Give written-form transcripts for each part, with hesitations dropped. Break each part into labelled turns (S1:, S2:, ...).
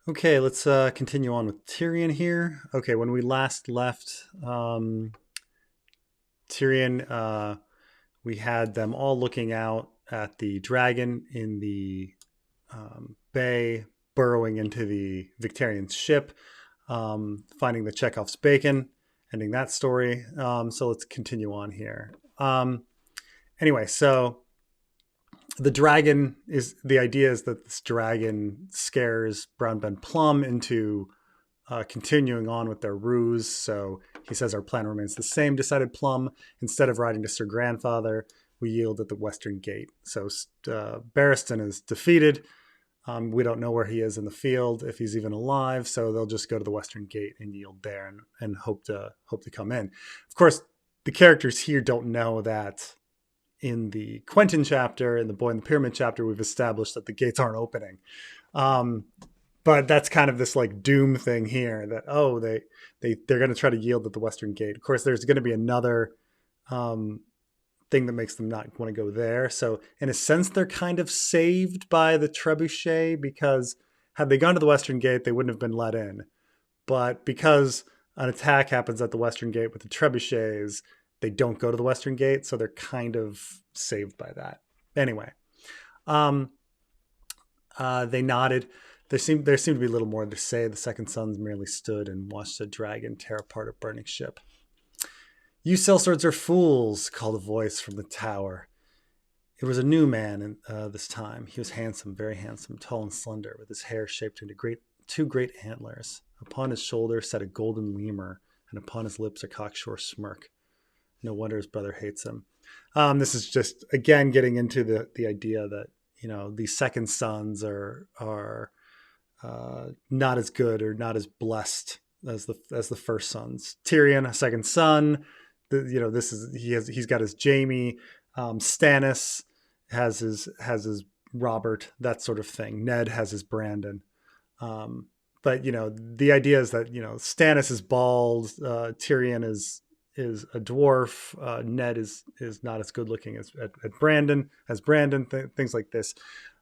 S1: Okay, let's continue on with Tyrion here. Okay, when we last left Tyrion, we had them all looking out at the dragon in the bay, burrowing into the Victorian's ship, finding the Chekhov's bacon, ending that story. So let's continue on here. Anyway, so the idea is that this dragon scares Brown Ben Plum into continuing on with their ruse. So he says our plan remains the same, decided Plum. Instead of riding to Sir Grandfather, we yield at the Western Gate. So Barristan is defeated. We don't know where he is in the field, if he's even alive. So they'll just go to the Western Gate and yield there and hope to come in. Of course, the characters here don't know that in the Quentin chapter, in the Boy in the Pyramid chapter, we've established that the gates aren't opening. Um, but that's kind of this like doom thing here that they're going to try to yield at the Western Gate. Of course, there's going to be another thing that makes them not want to go there. So in a sense, they're kind of saved by the trebuchet, because had they gone to the Western Gate, they wouldn't have been let in. But because an attack happens at the Western Gate with the trebuchets, they don't go to the Western Gate, so they're kind of saved by that. Anyway, they nodded. There seemed to be little more to say. The second sons merely stood and watched the dragon tear apart a burning ship. "You sellswords are fools," called a voice from the tower. It was a new man this time. He was handsome, very handsome, tall and slender, with his hair shaped into two great antlers. Upon his shoulder sat a golden lemur, and upon his lips a cocksure smirk. No wonder his brother hates him. This is just again getting into the idea that these second sons are not as good or not as blessed as the first sons. Tyrion, a second son. He's got his Jaime. Stannis has his Robert, that sort of thing. Ned has his Brandon. But the idea is that Stannis is bald. Tyrion is a dwarf. Ned is not as good looking as Brandon, things like this.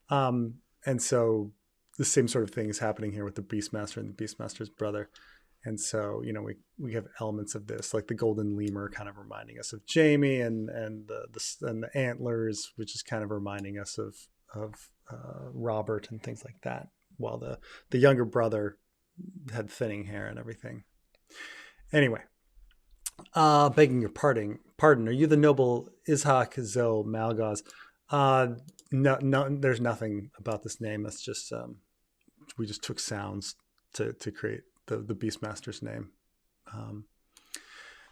S1: And so the same sort of thing is happening here with the Beastmaster and the Beastmaster's brother. And so, we have elements of this, like the golden lemur kind of reminding us of Jaime, and the antlers, which is kind of reminding us of Robert and things like that. While the younger brother had thinning hair and everything. Anyway, begging your pardon, are you the noble Ishak Zo Malgaz? No, there's nothing about this name. That's just we just took sounds to create the Beastmaster's name.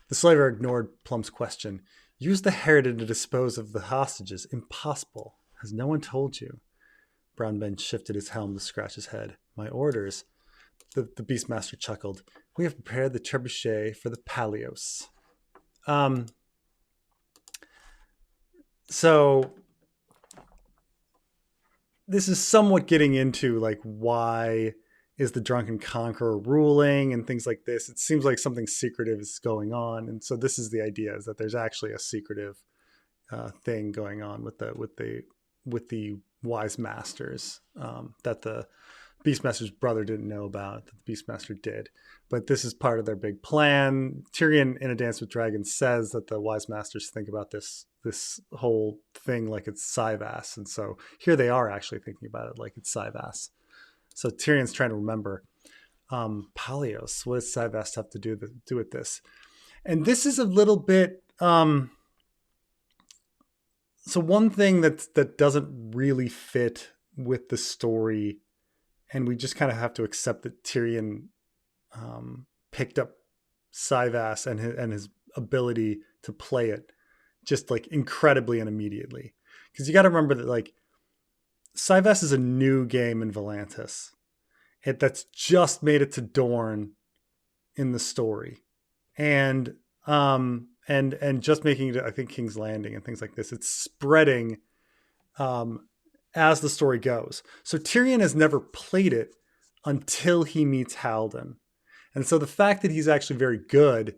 S1: The slaver ignored Plum's question. "Use the heritage to dispose of the hostages. Impossible. Has no one told you?" Brown Ben shifted his helm to scratch his head. "My orders." The Beastmaster chuckled. "We have prepared the trebuchet for the Palios." So this is somewhat getting into like, why is the drunken conqueror ruling and things like this. It seems like something secretive is going on, and so this is the idea: is that there's actually a secretive thing going on with the wise masters that the Beastmaster's brother didn't know about, that the Beastmaster did. But this is part of their big plan. Tyrion, in A Dance with Dragons, says that the wise masters think about this whole thing like it's Syvas, and so here they are actually thinking about it like it's Syvas. So Tyrion's trying to remember Palios. What does Syvas have to do with this? And this is a little bit. So one thing that doesn't really fit with the story, and we just kind of have to accept that Tyrion picked up Syvas and his ability to play it just like incredibly and immediately. Because you got to remember that like Syvas is a new game in Volantis. That's just made it to Dorne in the story, and just making it, I think, King's Landing and things like this. It's spreading as the story goes. So Tyrion has never played it until he meets Halden, and so the fact that he's actually very good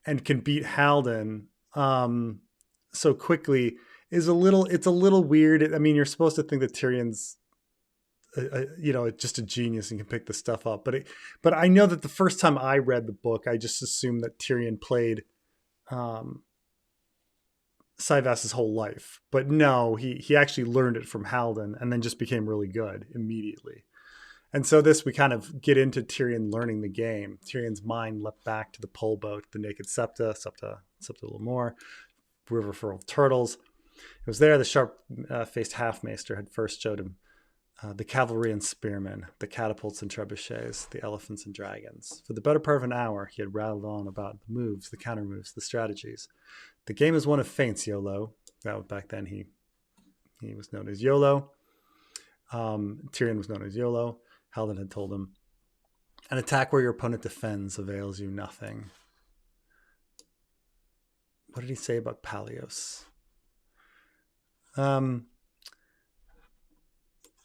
S1: and can beat Halden so quickly is it's a little weird. I mean, you're supposed to think that Tyrion's just a genius and can pick this stuff up. But I know that the first time I read the book, I just assumed that Tyrion played um, Syvas his whole life. But no, he actually learned it from Halden and then just became really good immediately. And so this, we kind of get into Tyrion learning the game. Tyrion's mind leapt back to the pole boat, the naked septa a little more, river full of turtles. It was there the sharp-faced half-maester had first showed him the cavalry and spearmen, the catapults and trebuchets, the elephants and dragons. For the better part of an hour, he had rattled on about the moves, the counter-moves, the strategies. The game is one of feints, YOLO. Back then he was known as YOLO. Tyrion was known as YOLO. Halden had told him, an attack where your opponent defends avails you nothing. What did he say about Palios?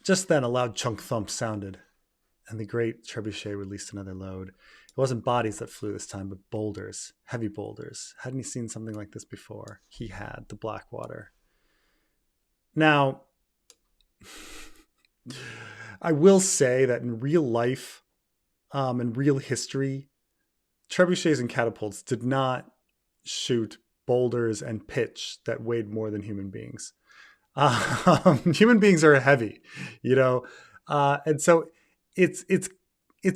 S1: Just then a loud chunk thump sounded, and the great trebuchet released another load. It wasn't bodies that flew this time, but boulders, heavy boulders. Hadn't he seen something like this before? He had, the Blackwater. Now, I will say that in real life, in real history, trebuchets and catapults did not shoot boulders and pitch that weighed more than human beings. Human beings are heavy, and so it's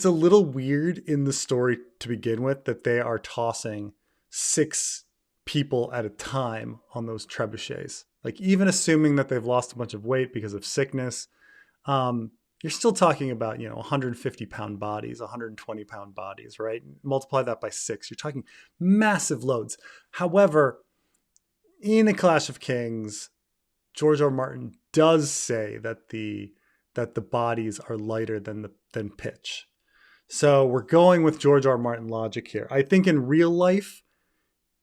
S1: a little weird in the story to begin with that they are tossing 6 people at a time on those trebuchets. Like, even assuming that they've lost a bunch of weight because of sickness, you're still talking about 150-pound bodies, 120-pound bodies, right? Multiply that by 6. You're talking massive loads. However, in A Clash of Kings, George R. Martin does say that the bodies are lighter than pitch. So we're going with George R. Martin logic here. I think in real life,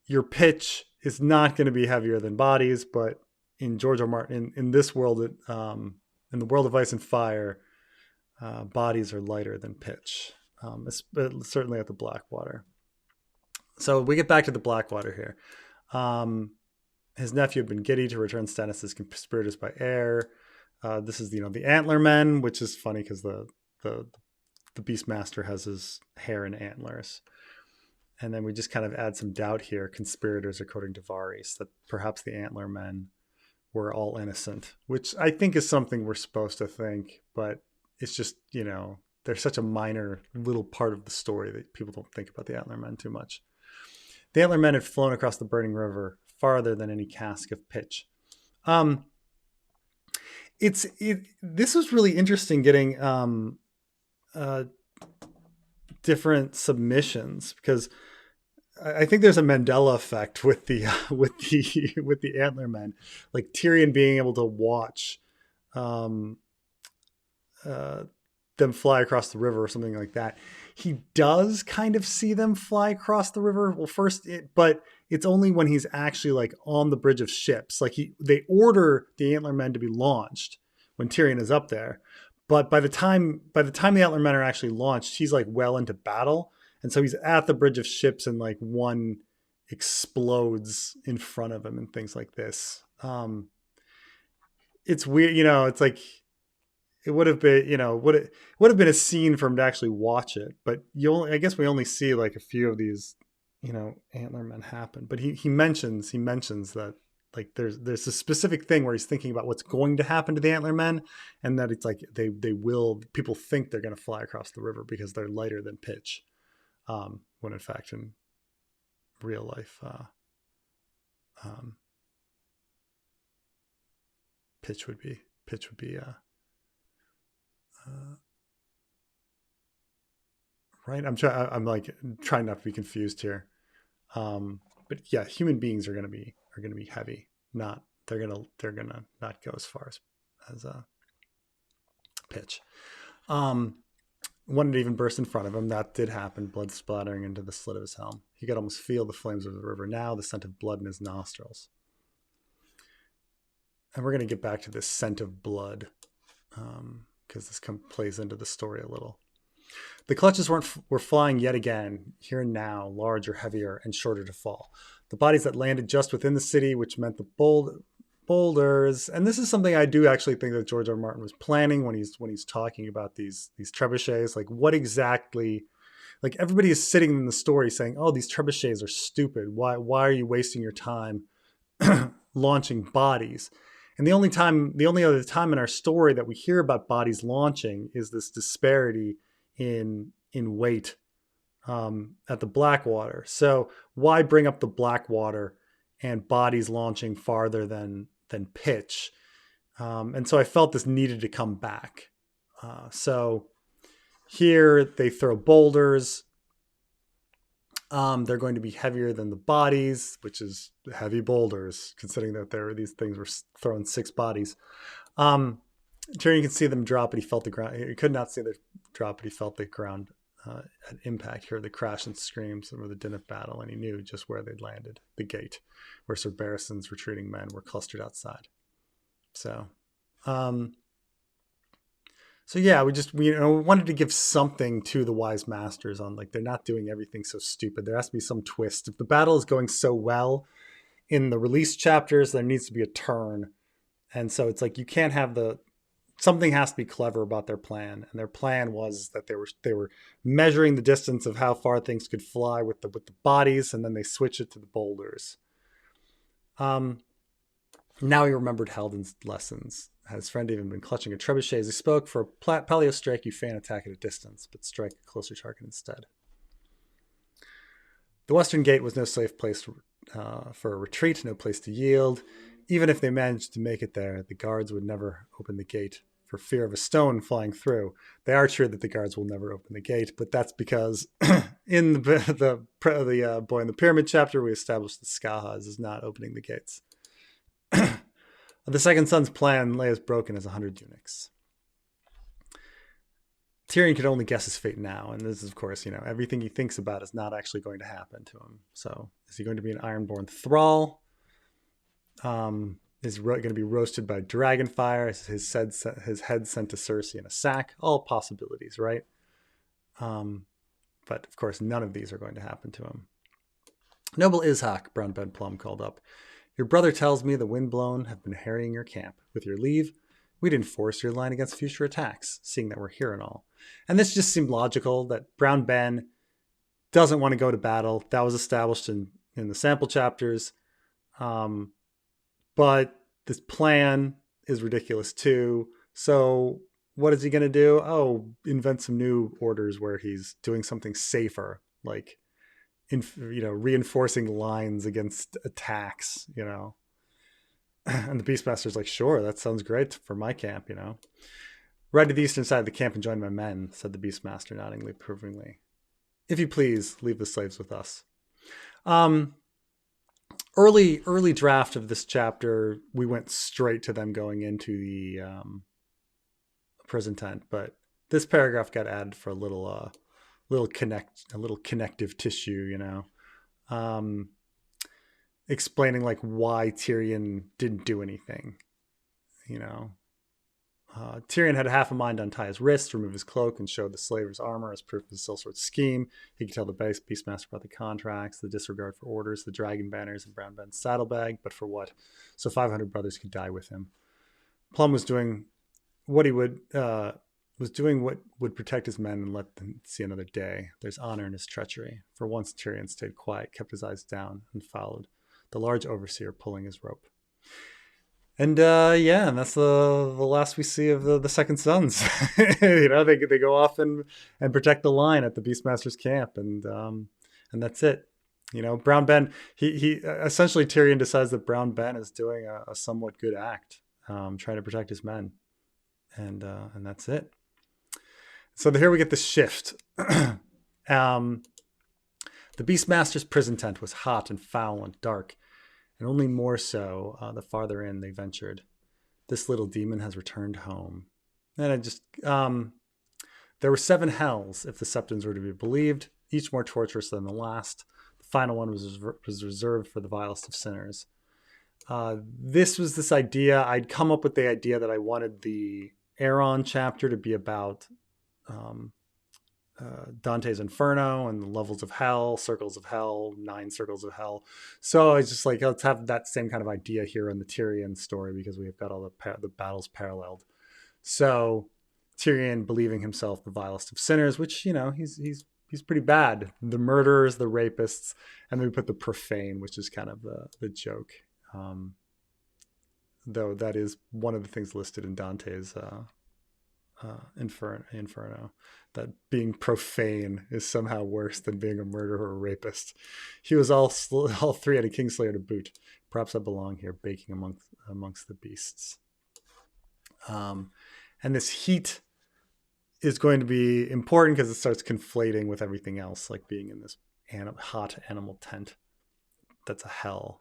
S1: your pitch is not going to be heavier than bodies, but in George R. Martin, in this world, in the world of Ice and Fire, bodies are lighter than pitch, certainly at the Blackwater. So we get back to the Blackwater here. His nephew had been giddy to return Stannis' conspirators by air. This is, the Antler Men, which is funny because the Beastmaster has his hair and antlers. And then we just kind of add some doubt here. Conspirators, according to Varys, that perhaps the Antler Men were all innocent, which I think is something we're supposed to think, but it's just, they're such a minor little part of the story that people don't think about the Antler Men too much. The Antler Men had flown across the burning river, farther than any cask of pitch. This was really interesting getting different submissions, because I think there's a Mandela effect with the Antler Men, like Tyrion being able to watch them fly across the river or something like that. He does kind of see them fly across the river. Well, but it's only when he's actually like on the bridge of ships. Like they order the Antler Men to be launched when Tyrion is up there. But by the time the Antler Men are actually launched, he's like well into battle. And so he's at the bridge of ships and like one explodes in front of him and things like this. It's weird, it's like, it would have been, would have been a scene for him to actually watch it. But I guess we only see like a few of these, Antler Men happen. But he mentions that like there's a specific thing where he's thinking about what's going to happen to the Antler Men, and that it's like people think they're going to fly across the river because they're lighter than pitch, when in fact in real life, pitch would be right. I'm like trying not to be confused here. But yeah, human beings are going to be heavy. They're going to not go as far as pitch. One had even burst in front of him. That did happen, blood splattering into the slit of his helm. He could almost feel the flames of the river now, the scent of blood in his nostrils. And we're going to get back to this scent of blood, because this plays into the story a little. The clutches were flying yet again, here and now, larger, heavier, and shorter to fall. The bodies that landed just within the city, which meant the boulders. And this is something I do actually think that George R. R. Martin was planning when he's talking about these trebuchets. Like, what exactly? Like, everybody is sitting in the story saying, "Oh, these trebuchets are stupid. Why are you wasting your time launching bodies?" And the only other time in our story that we hear about bodies launching is this disparity in weight at the Blackwater. So why bring up the Blackwater and bodies launching farther than pitch? And so I felt this needed to come back. So here they throw boulders. They're going to be heavier than the bodies, which is heavy boulders, considering that these things were throwing 6 bodies. Tyrion could see them drop, but he felt the ground. He could not see the drop, but he felt the ground at impact. He heard the crash and screams over the din of battle, and he knew just where they'd landed, the gate, where Sir Barristan's retreating men were clustered outside. So yeah, we wanted to give something to the wise masters on, like, they're not doing everything so stupid. There has to be some twist. If the battle is going so well in the release chapters, there needs to be a turn. And so it's like, you can't have something has to be clever about their plan. And their plan was that they were measuring the distance of how far things could fly with the bodies, and then they switch it to the boulders. Now he remembered Haldon's lessons. Had his friend even been clutching a trebuchet as he spoke? For a paleo strike, you feign attack at a distance, but strike a closer target instead. The western gate was no safe place for a retreat, no place to yield. Even if they managed to make it there, the guards would never open the gate for fear of a stone flying through. They are sure that the guards will never open the gate, but that's because in the Boy in the Pyramid chapter, we established that Skahaz is not opening the gates. The second son's plan lay as broken as 100 eunuchs. Tyrion could only guess his fate now, and this is, of course, everything he thinks about is not actually going to happen to him. So, is he going to be an ironborn thrall? Is going to be roasted by dragon fire? Is his head sent to Cersei in a sack? All possibilities, right? But of course, none of these are going to happen to him. Noble Ishak, Brown Bed Plum called up. Your brother tells me the windblown have been harrying your camp. With your leave, we'd enforce your line against future attacks, seeing that we're here and all. And this just seemed logical, that Brown Ben doesn't want to go to battle. That was established in the sample chapters. But this plan is ridiculous too. So what is he going to do? Oh, invent some new orders where he's doing something safer, like reinforcing lines against attacks, And the Beastmaster's like, sure, that sounds great for my camp, Ride to the eastern side of the camp and join my men, said the Beastmaster, noddingly approvingly. If you please, leave the slaves with us. Early draft of this chapter, we went straight to them going into the prison tent, but this paragraph got added for a little connective tissue, explaining like why Tyrion didn't do anything. Tyrion had half a mind to untie his wrists, remove his cloak, and show the slaver's armor as proof of the sellsword's scheme. He could tell the Beastmaster about the contracts, the disregard for orders, the dragon banners, and Brown Ben's saddlebag. But for what? So 500 brothers could die with him. Plum was doing what would protect his men and let them see another day. There's honor in his treachery. For once, Tyrion stayed quiet, kept his eyes down, and followed the large overseer pulling his rope. And and that's the last we see of the second sons. They go off and protect the line at the Beastmaster's camp, and that's it. Brown Ben, he essentially, Tyrion decides that Brown Ben is doing a somewhat good act, trying to protect his men, and that's it. So here we get the shift. The Beastmaster's prison tent was hot and foul and dark, and only more so the farther in they ventured. This little demon has returned home. And there were 7 hells, if the Septons were to be believed, each more torturous than the last. The final one was reserved for the vilest of sinners. This was this idea. I'd come up with the idea that I wanted the Aeron chapter to be about Dante's Inferno and the levels of hell, circles of hell, 9 circles of hell. So it's just like, let's have that same kind of idea here in the Tyrion story, because we've got all the battles paralleled. So Tyrion believing himself the vilest of sinners, which, he's pretty bad. The murderers, the rapists, and then we put the profane, which is kind of the joke. Though that is one of the things listed in Dante's Inferno, that being profane is somehow worse than being a murderer or a rapist. He was all three, and a Kingslayer to boot. Perhaps I belong here, baking amongst the beasts. And this heat is going to be important because it starts conflating with everything else, like being in this hot animal tent. That's a hell.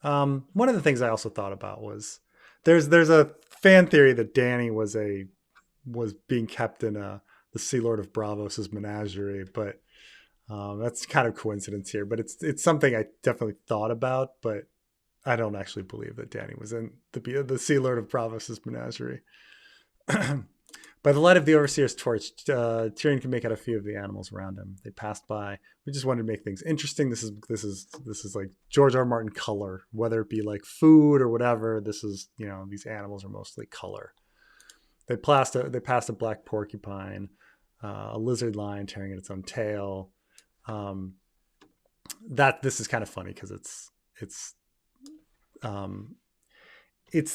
S1: One of the things I also thought about was there's a fan theory that Dany was being kept in the Sea Lord of Braavos' menagerie, but that's kind of coincidence here. But it's something I definitely thought about, but I don't actually believe that Dany was in the Sea Lord of Braavos' menagerie. By the light of the Overseer's torch, Tyrion can make out a few of the animals around him. They passed by. We just wanted to make things interesting. This is like George R. R. Martin color, whether it be like food or whatever. This is, these animals are mostly color. They passed a black porcupine, a lizard lion tearing at its own tail. This is kind of funny because it's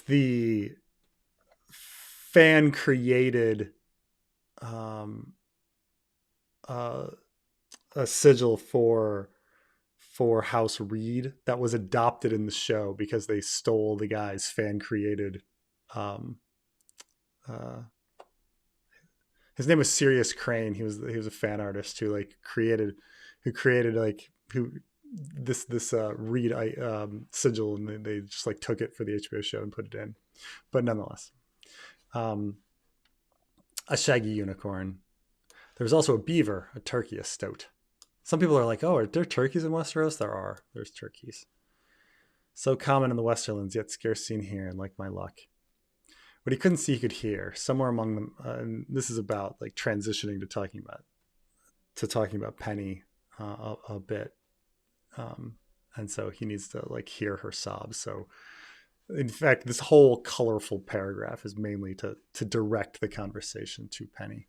S1: the fan created a sigil for House Reed that was adopted in the show because they stole the guy's fan created his name was Sirius Crane. He was a fan artist who created this Reed sigil, and they just took it for the HBO show and put it in. But nonetheless, a shaggy unicorn. There was also a beaver, a turkey, a stoat. Some people are like, "Oh, are there turkeys in Westeros?" There are. There's turkeys. So common in the Westerlands, yet scarce seen here, and like my luck. What he couldn't see, he could hear. Somewhere among them, and this is about transitioning to talking about Penny a bit, and so he needs to hear her sobs. So, in fact, this whole colorful paragraph is mainly to direct the conversation to Penny.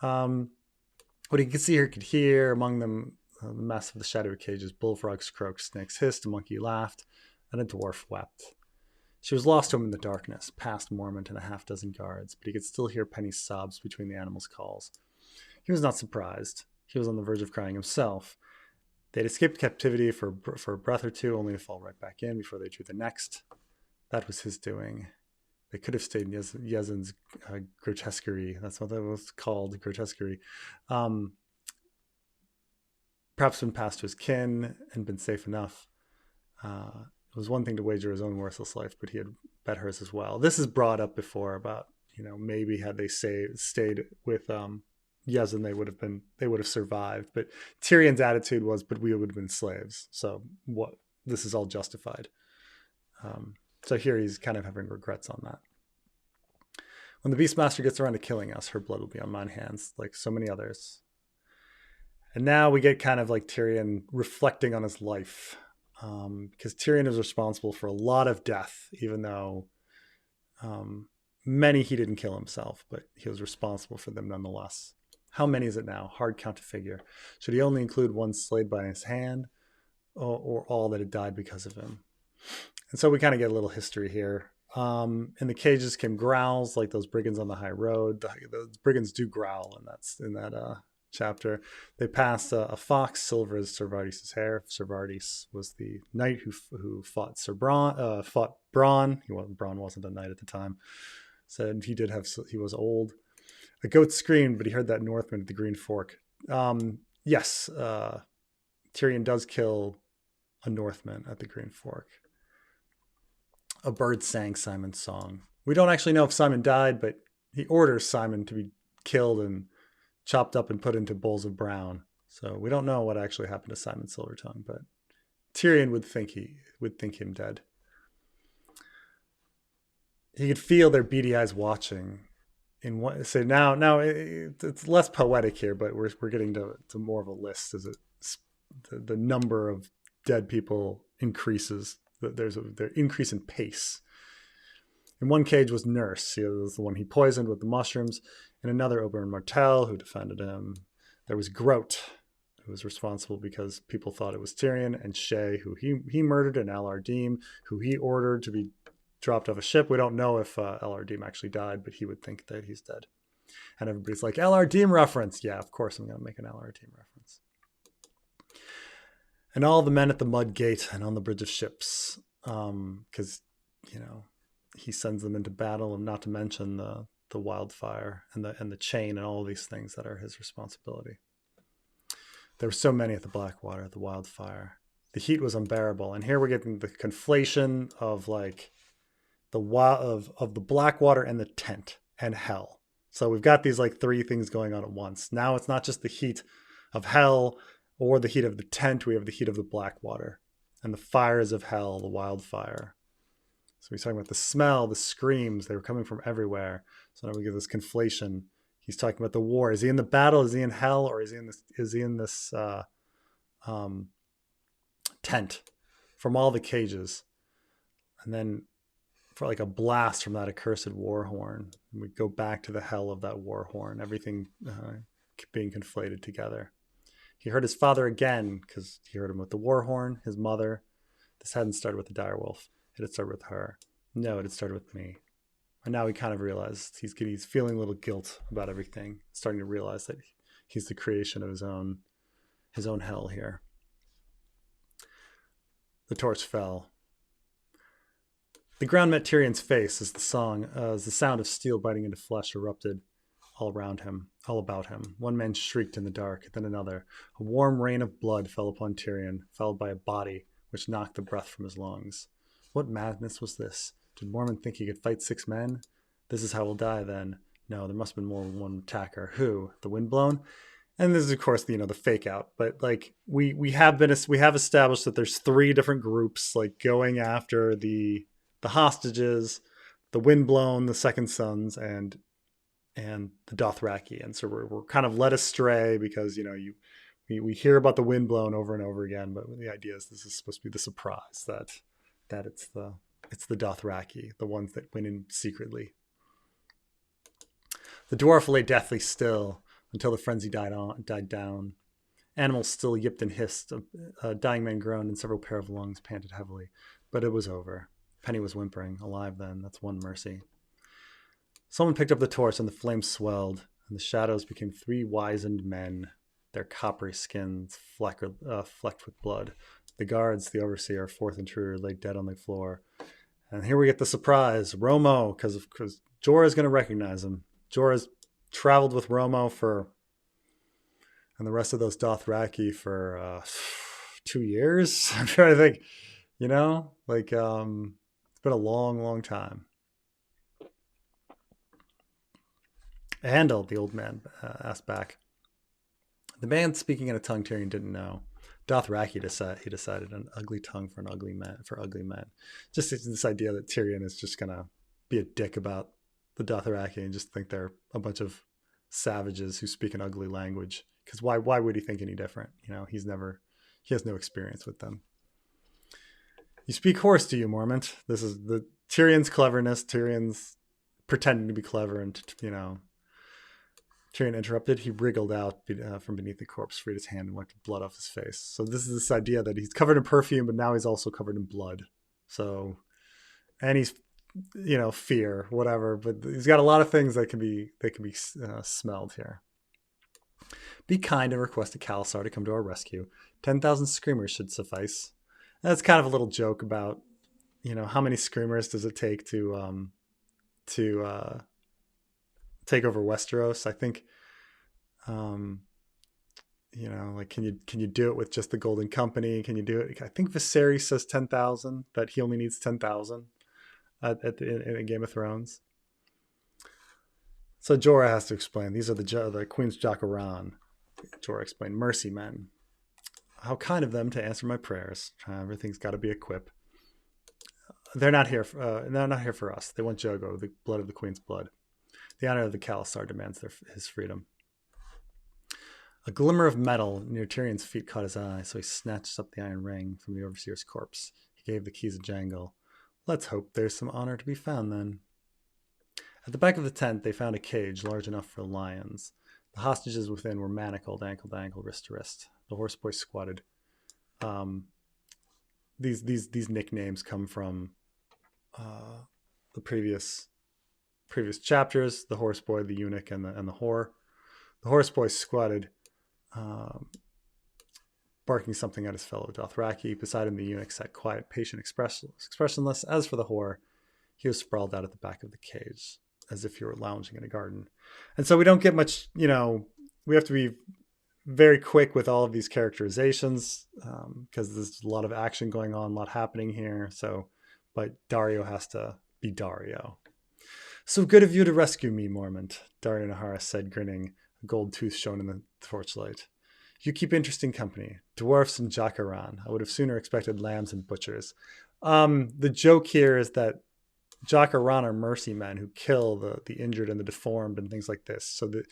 S1: What he could see, he could hear. Among them, the mess of the shadowy cages, bullfrogs croaked, snakes hissed, a monkey laughed, and a dwarf wept. She was lost to him in the darkness, past Mormont and a half-dozen guards, but he could still hear Penny's sobs between the animals' calls. He was not surprised. He was on the verge of crying himself. They'd escaped captivity for a breath or two, only to fall right back in before they drew the next. That was his doing. They could have stayed in Yezin's grotesquerie. That's what that was called, grotesquerie. Perhaps been passed to his kin and been safe enough. It was one thing to wager his own worthless life, but he had bet hers as well. This is brought up before about, maybe had they stayed with Yezin, they would have survived. But Tyrion's attitude was, but we would have been slaves. So this is all justified. So here he's kind of having regrets on that. When the Beastmaster gets around to killing us, her blood will be on mine hands, like so many others. And now we get kind of Tyrion reflecting on his life. Because Tyrion is responsible for a lot of death, even though many he didn't kill himself, but he was responsible for them nonetheless. How many is it now? Hard count to figure. Should he only include one slayed by his hand, or all that had died because of him? And so we kind of get a little history here. In the cages came growls like those brigands on the high road. Those brigands do growl, and that's in that chapter. They passed a fox, silver as Servardis' hair. Servardis was the knight who fought Bronn. Bronn wasn't a knight at the time. Said he was old. A goat screamed, but he heard that Northman at the Green Fork. Yes, Tyrion does kill a Northman at the Green Fork. A bird sang Simon's song. We don't actually know if Simon died, but he orders Simon to be killed and chopped up and put into bowls of brown. So we don't know what actually happened to Simon Silvertongue, but Tyrion would think him dead. He could feel their beady eyes watching. in what, so now it's less poetic here, but we're getting to more of a list as it the number of dead people increases. There's an increase in pace. In one cage was Nurse. He was the one he poisoned with the mushrooms. In another, Oberyn Martell, who defended him. There was Groat, who was responsible because people thought it was Tyrion, and Shay, who he murdered, and Al Ardim, who he ordered to be dropped off a ship. We don't know if Al Ardim actually died, but he would think that he's dead. And everybody's like, Al Ardim reference. Yeah, of course I'm going to make an Al Ardim reference. And all the men at the mud gate and on the bridge of ships, because, he sends them into battle, and not to mention the wildfire and the chain and all these things that are his responsibility. There were so many at the Blackwater, the wildfire. The heat was unbearable. And here we're getting the conflation of like of the Blackwater and the tent and hell. So we've got these like three things going on at once. Now it's not just the heat of hell or the heat of the tent. We have the heat of the Blackwater and the fires of hell, the wildfire. So he's talking about the smell, the screams. They were coming from everywhere. So now we get this conflation. He's talking about the war. Is he in the battle? Is he in hell? Or is he in this tent from all the cages? And then for like a blast from that accursed war horn, we go back to the hell of that war horn, everything being conflated together. He heard his father again because he heard him with the war horn, his mother. This hadn't started with the direwolf. It had started with her. No, it had started with me. And now he kind of realized he's feeling a little guilt about everything, starting to realize that he's the creation of his own hell here. The torch fell. The ground met Tyrion's face as the sound of steel biting into flesh erupted all around him, all about him. One man shrieked in the dark, then another. A warm rain of blood fell upon Tyrion, followed by a body which knocked the breath from his lungs. What madness was this? Did Mormon think he could fight 6 men? This is how we'll die then. No, there must have been more than one attacker. Who? The Windblown? And this is, of course, the fake out. But like we have established that there's 3 different groups like going after the hostages, the Windblown, the Second Sons, and the Dothraki. And so we're kind of led astray because we hear about the Windblown over and over again, but the idea is this is supposed to be the surprise that it's the Dothraki, the ones that went in secretly. The dwarf lay deathly still until the frenzy died down. Animals still yipped and hissed. A dying man groaned, and several pair of lungs panted heavily. But it was over. Penny was whimpering. Alive then. That's one mercy. Someone picked up the torch, and the flames swelled, and the shadows became 3 wizened men, their coppery skins flecked with blood. The guards, the overseer, fourth intruder, lay dead on the floor. And here we get the surprise. Romo, because Jorah's going to recognize him. Jorah's traveled with Romo and the rest of those Dothraki for 2 years. I'm trying to think, it's been a long, long time. Handel, the old man asked back. The man speaking in a tongue Tyrion didn't know. Dothraki he decided an ugly tongue for ugly men. Just this idea that Tyrion is just gonna be a dick about the Dothraki and just think they're a bunch of savages who speak an ugly language. Because why would he think any different? He has no experience with them. You speak horse, do you, Mormont? This is the Tyrion's cleverness. Tyrion's pretending to be clever, and Tyrion interrupted. He wriggled out from beneath the corpse, freed his hand, and wiped blood off his face. So this is this idea that he's covered in perfume, but now he's also covered in blood. So, and he's, fear, whatever. But he's got a lot of things that can be smelled here. Be kind and request a Khalasar to come to our rescue. 10,000 screamers should suffice. That's kind of a little joke about, how many screamers does it take to take over Westeros. I think, can you do it with just the Golden Company? Can you do it? I think Viserys says 10,000, that he only needs 10,000 in Game of Thrones. So Jorah has to explain. These are the Queen's Jaqaran. Jorah explained, mercy men. How kind of them to answer my prayers. Everything's got to be a quip. They're not here for us. They want Jogo, the blood of the Queen's blood. The honor of the Khalasar demands his freedom. A glimmer of metal near Tyrion's feet caught his eye, so he snatched up the iron ring from the overseer's corpse. He gave the keys a jangle. Let's hope there's some honor to be found then. At the back of the tent, they found a cage large enough for lions. The hostages within were manacled, ankle to ankle, wrist to wrist. The horseboy squatted. These nicknames come from the previous chapters: the horseboy, the eunuch, and the whore. The horseboy squatted, barking something at his fellow Dothraki. Beside him, the eunuch sat quiet, patient, expressionless. As for the whore, he was sprawled out at the back of the cage, as if he were lounging in a garden. And so we don't get much, we have to be very quick with all of these characterizations because there's a lot of action going on, a lot happening here. But Daario has to be Daario. So good of you to rescue me, Mormont, Daario Naharis said, grinning, a gold tooth shone in the torchlight. You keep interesting company. Dwarfs and Jaqaran. I would have sooner expected lambs and butchers. The joke here is that Jaqaran are mercy men who kill the injured and the deformed and things like this. So that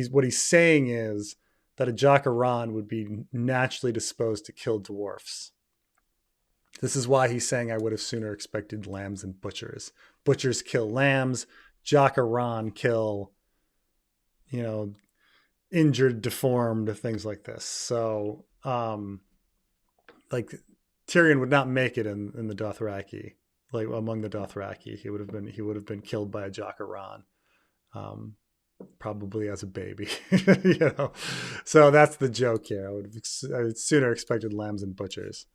S1: what he's saying is that a Jaqaran would be naturally disposed to kill dwarfs. This is why he's saying I would have sooner expected lambs and butchers. Butchers kill lambs. Jaqaran kill, injured, deformed, things like this. So, like Tyrion would not make it in the Dothraki, like among the Dothraki. He would have been killed by a Jaqaran, probably as a baby. So that's the joke here. I would sooner expected lambs and butchers.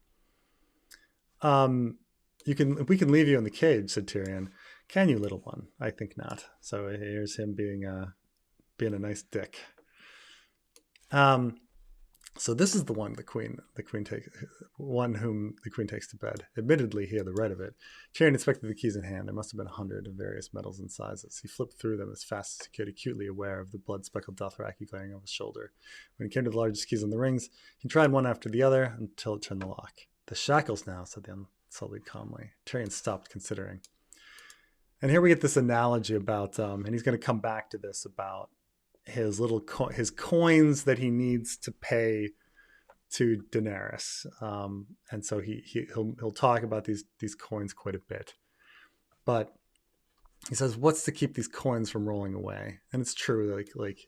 S1: We can leave you in the cage, said Tyrion. Can you, little one? I think not. So here's him being a nice dick. So this is the one whom the queen takes to bed. Admittedly, he had the right of it. Tyrion inspected the keys in hand. There must have been 100 of various metals and sizes. He flipped through them as fast as he could, acutely aware of the blood-speckled Dothraki glaring over his shoulder. When he came to the largest keys on the rings, he tried one after the other until it turned the lock. The shackles now, said the unsullied calmly. Tyrion stopped, considering. And here we get this analogy about, and he's going to come back to this, about his his coins that he needs to pay to Daenerys. And so he'll talk about these coins quite a bit. But he says, what's to keep these coins from rolling away? And it's true, like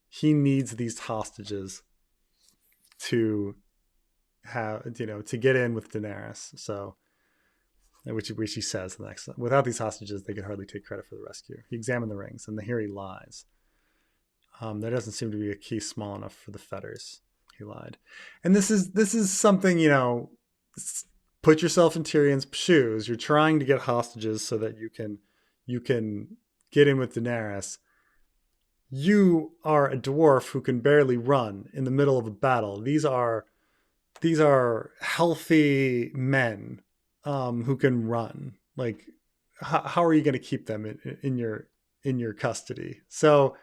S1: he needs these hostages to have, to get in with Daenerys. So, which he says the next, without these hostages, they could hardly take credit for the rescue. He examined the rings, and here he lies. There doesn't seem to be a key small enough for the fetters. He lied. And this is something, put yourself in Tyrion's shoes. You're trying to get hostages so that you can get in with Daenerys. You are a dwarf who can barely run in the middle of a battle. These are healthy men who can run. Like, how are you going to keep them in your custody? So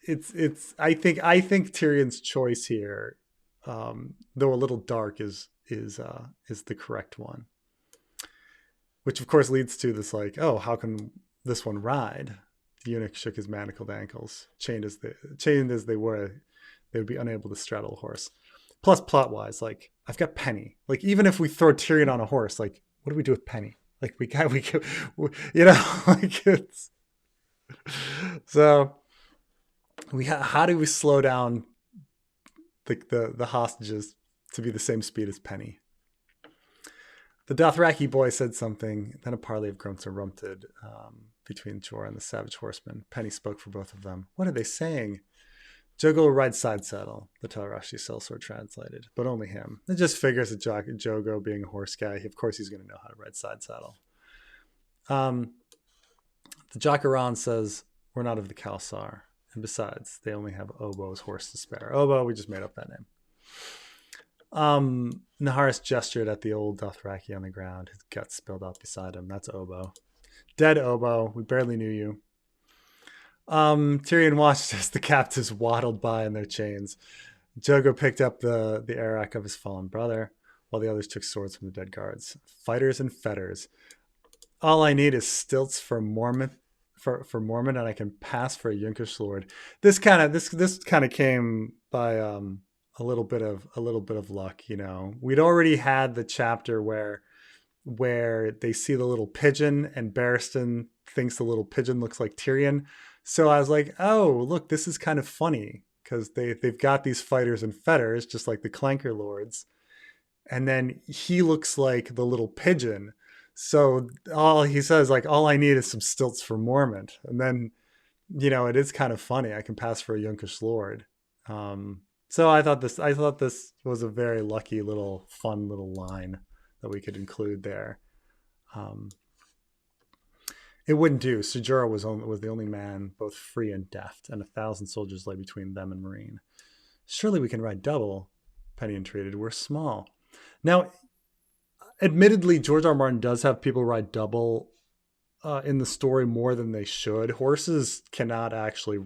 S1: I think Tyrion's choice here, though a little dark, is the correct one. Which of course leads to this, like, oh, how can this one ride? The eunuch shook his manacled ankles. Chained as they were, they would be unable to straddle a horse. Plus, plot-wise, like, I've got Penny. Like, even if we throw Tyrion on a horse, like, what do we do with Penny? Like, like, it's so. How do we slow down the hostages to be the same speed as Penny? The Dothraki boy said something, then a parley of grunts erupted between Jorah and the savage horseman. Penny spoke for both of them. What are they saying? Jogo rides side saddle, the Telarashi sellsword translated, but only him. It just figures that Jogo, being a horse guy, of course he's going to know how to ride side saddle. The Jaqaran says, we're not of the Khalasar. And besides, they only have Obo's horse to spare. Obo, we just made up that name. Naharis gestured at the old Dothraki on the ground. His guts spilled out beside him. That's Obo. Dead Obo. We barely knew you. Tyrion watched as the captives waddled by in their chains. Jogo picked up the arak of his fallen brother, while the others took swords from the dead guards. Fighters and fetters. All I need is stilts for Mormont for Mormon, and I can pass for a Yunkish lord. This kind of came by a little bit of luck. We'd already had the chapter where they see the little pigeon, and Barristan thinks the little pigeon looks like Tyrion. So I was like, oh, look, this is kind of funny because they've got these fighters in fetters, just like the Clanker Lords. And then he looks like the little pigeon. So all he says, like, all I need is some stilts for Mormont. And then, it is kind of funny. I can pass for a Yunkish lord. So I thought this was a very lucky little fun little line that we could include there. Um, it wouldn't do. Sejura was the only man, both free and deft, and 1,000 soldiers lay between them and Marine. Surely we can ride double, Penny entreated. We're small. Now, admittedly, George R. R. Martin does have people ride double in the story more than they should. Horses cannot actually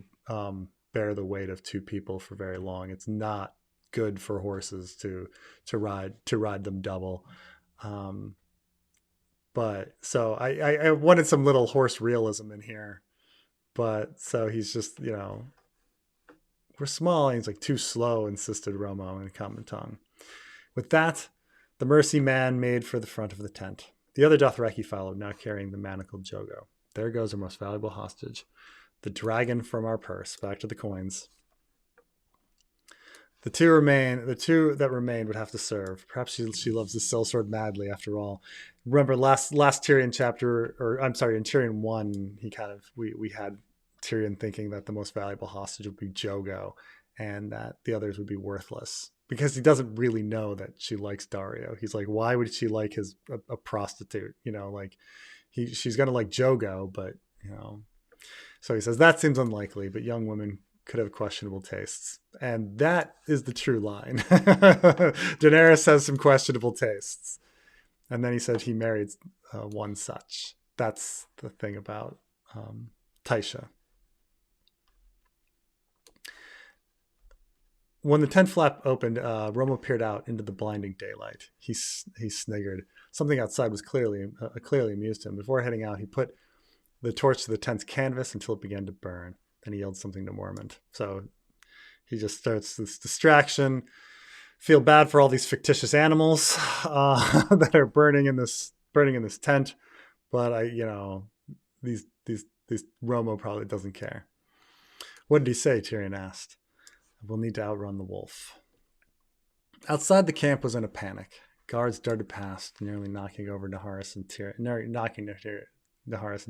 S1: bear the weight of two people for very long. It's not good for horses to ride them double. But so I wanted some little horse realism in here. But so he's just, we're small. And he's like, too slow, insisted Romo in common tongue. With that, the Mercy man made for the front of the tent. The other Dothraki followed, now carrying the manacled Jogo. There goes our most valuable hostage, the dragon from our purse. Back to the coins. The two that remained would have to serve. Perhaps she loves the sellsword madly after all. Remember last Tyrion chapter, or I'm sorry, in Tyrion 1, we had Tyrion thinking that the most valuable hostage would be Jogo and that the others would be worthless. Because he doesn't really know that she likes Daario. He's like, why would she like a prostitute? She's gonna like Jogo, but So he says that seems unlikely, but young women could have questionable tastes, and that is the true line. Daenerys has some questionable tastes, and then he said he married one such. That's the thing about Tysha. When the tent flap opened, Romo peered out into the blinding daylight. He sniggered. Something outside was clearly amused him. Before heading out, he put the torch to the tent's canvas until it began to burn. Then he yelled something to Mormont. So he just starts this distraction. Feel bad for all these fictitious animals that are burning in this tent, but these Romo probably doesn't care. What did he say? Tyrion asked. We'll need to outrun the wolf. Outside, the camp was in a panic. Guards darted past, nearly knocking Naharis and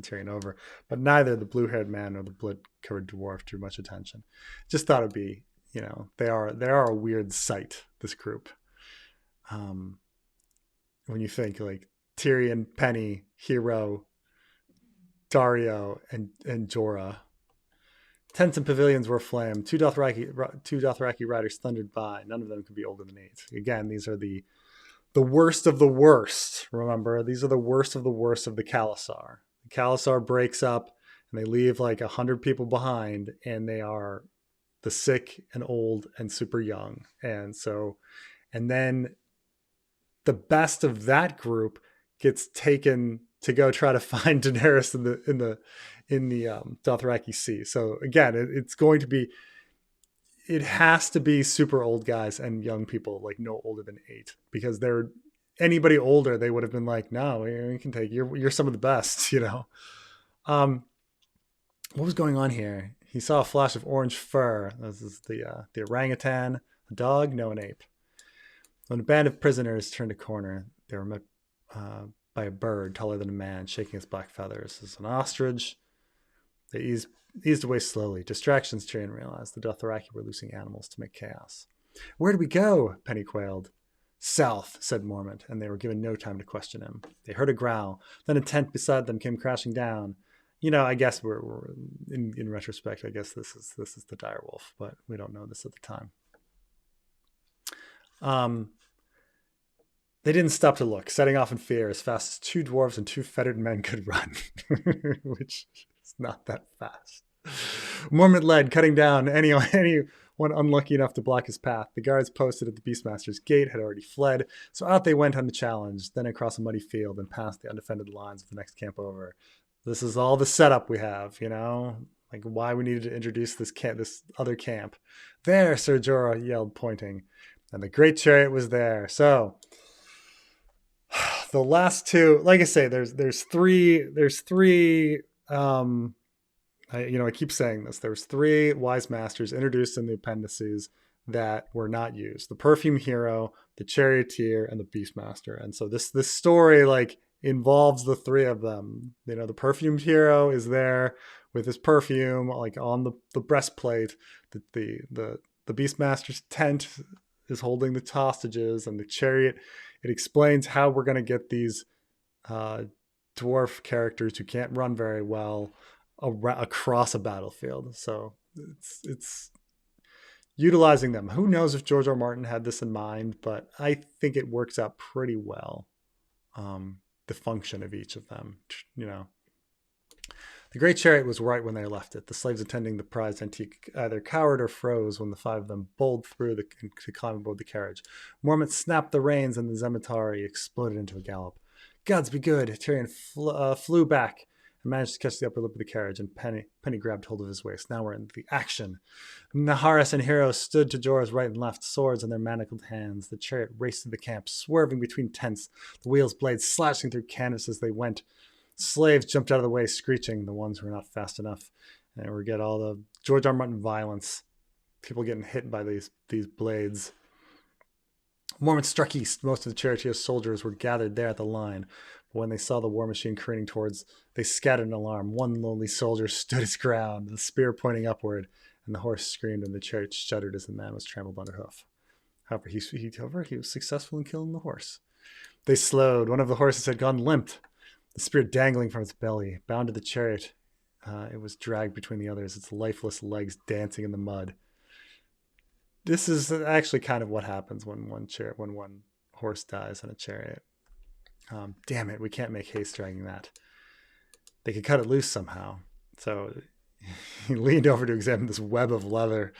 S1: Tyrion over, but neither the blue-haired man nor the blood-covered dwarf drew much attention. Just thought it'd be, they are a weird sight, this group. When you think like Tyrion, Penny, Hero, Daario, and Jorah. Tents and pavilions were aflame. Two Dothraki riders thundered by. None of them could be older than 8. Again, these are the worst of the worst. Remember, these are the worst of the worst of the Khalasar. The Khalasar breaks up, and they leave like 100 people behind, and they are the sick and old and super young. And then the best of that group gets taken to go try to find Daenerys in the Dothraki Sea. So again, it has to be super old guys and young people, like no older than 8, because anybody older, they would have been like, no, we can take you're some of the best, What was going on here? He saw a flash of orange fur. This is the orangutan, a dog, no, an ape. When a band of prisoners turned a corner, they were met by a bird taller than a man, shaking its black feathers. This is an ostrich. They eased away slowly. Distractions, Tyrion realized. The Dothraki were loosing animals to make chaos. Where do we go? Penny quailed. South, said Mormont, and they were given no time to question him. They heard a growl. Then a tent beside them came crashing down. I guess we're in retrospect, I guess this is the direwolf, but we don't know this at the time. They didn't stop to look, setting off in fear as fast as 2 dwarves and 2 fettered men could run, which is not that fast. Mormont led, cutting down anyone unlucky enough to block his path. The guards posted at the Beastmaster's gate had already fled, so out they went unchallenged, then across a muddy field and past the undefended lines of the next camp over. This is all the setup we have, like why we needed to introduce this other camp. There, Sir Jorah yelled, pointing, and the great chariot was there. So the last two, like I say, there's three. I keep saying this. There's three wise masters introduced in the appendices that were not used: the perfume hero, the charioteer, and the beastmaster. And so this story like involves the three of them. The perfumed hero is there with his perfume like on the breastplate. The beastmaster's tent is holding the hostages, and the chariot, it explains how we're going to get these dwarf characters who can't run very well across a battlefield. So it's utilizing them. Who knows if George R. R. Martin had this in mind, but I think it works out pretty well. The function of each of them, The great chariot was right when they left it. The slaves attending the prized antique either cowered or froze when the five of them bowled through to climb aboard the carriage. Mormont snapped the reins and the Zemetery exploded into a gallop. Gods be good! Tyrion flew back and managed to catch the upper lip of the carriage, and Penny grabbed hold of his waist. Now we're in the action. Naharis and Hero stood to Jorah's right and left, swords in their manacled hands. The chariot raced through the camp, swerving between tents, the wheel's blades slashing through canvas as they went. Slaves jumped out of the way, screeching, the ones who were not fast enough. And we get all the George R. R. Martin violence. People getting hit by these blades. Mormont struck east. Most of the charioteer's soldiers were gathered there at the line. But when they saw the war machine careening towards, they scattered in alarm. One lonely soldier stood his ground, the spear pointing upward, and the horse screamed and the chariot shuddered as the man was trampled underhoof. However, he was successful in killing the horse. They slowed. One of the horses had gone limp, the spear dangling from its belly. Bound to the chariot, it was dragged between the others, its lifeless legs dancing in the mud. This is actually kind of what happens when one horse dies in a chariot. Damn it, we can't make haste dragging that. They could cut it loose somehow. So he leaned over to examine this web of leather